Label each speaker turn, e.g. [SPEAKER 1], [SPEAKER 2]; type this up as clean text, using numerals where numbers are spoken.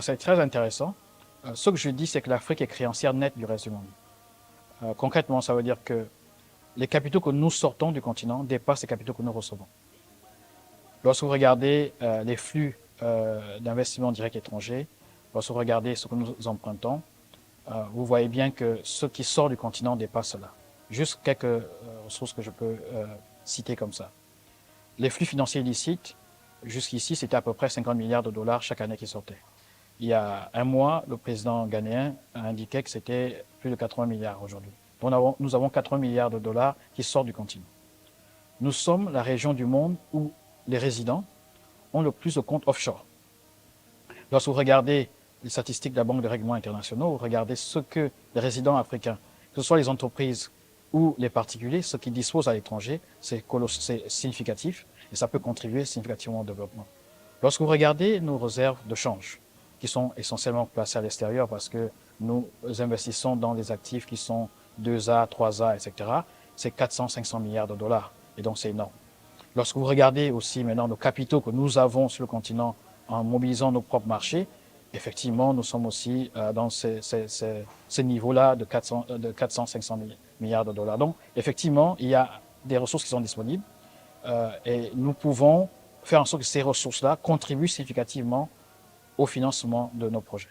[SPEAKER 1] C'est très intéressant. Ce que je dis, c'est que l'Afrique est créancière nette du reste du monde. Concrètement, ça veut dire que les capitaux que nous sortons du continent dépassent les capitaux que nous recevons. Lorsque vous regardez les flux d'investissement direct étranger, lorsque vous regardez ce que nous empruntons, vous voyez bien que ce qui sort du continent dépasse cela. Juste quelques ressources que je peux citer comme ça. Les flux financiers illicites, jusqu'ici, c'était à peu près 50 milliards de dollars chaque année qui sortaient. Il y a un mois, le président ghanéen a indiqué que c'était plus de 80 milliards aujourd'hui. Donc nous avons 80 milliards de dollars qui sortent du continent. Nous sommes la région du monde où les résidents ont le plus de comptes offshore. Lorsque vous regardez les statistiques de la Banque de règlement internationaux, vous regardez ce que les résidents africains, que ce soit les entreprises ou les particuliers, ce qu'ils disposent à l'étranger, c'est significatif et ça peut contribuer significativement au développement. Lorsque vous regardez nos réserves de change, qui sont essentiellement placées à l'extérieur parce que nous investissons dans des actifs qui sont 2A, 3A, etc., c'est 400, 500 milliards de dollars. Et donc, c'est énorme. Lorsque vous regardez aussi maintenant nos capitaux que nous avons sur le continent en mobilisant nos propres marchés, effectivement, nous sommes aussi dans ces niveaux-là de 400, 500 milliards de dollars. Donc, effectivement, il y a des ressources qui sont disponibles et nous pouvons faire en sorte que ces ressources-là contribuent significativement au financement de nos projets.